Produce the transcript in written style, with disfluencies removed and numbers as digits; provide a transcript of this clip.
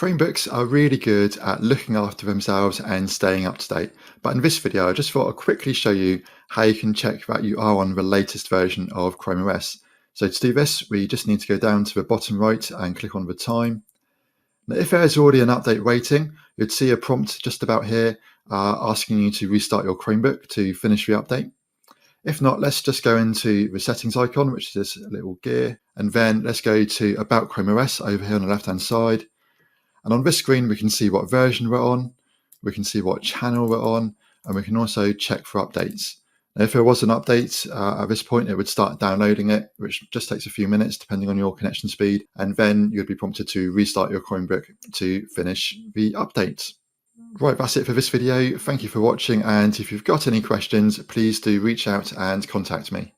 Chromebooks are really good at looking after themselves and staying up to date. But in this video, I just thought I'd quickly show you how you can check that you are on the latest version of Chrome OS. So to do this, we just need to go down to the bottom right and click on the time. Now, if there is already an update waiting, you'd see a prompt just about here asking you to restart your Chromebook to finish the update. If not, let's just go into the settings icon, which is this little gear, and then let's go to About Chrome OS over here on the left-hand side. And on this screen, we can see what version we're on, we can see what channel we're on, and we can also check for updates. Now, if there was an update at this point, it would start downloading it, which just takes a few minutes depending on your connection speed, and then you'd be prompted to restart your Chromebook to finish the update. Right, that's it for this video. Thank you for watching, and if you've got any questions, please do reach out and contact me.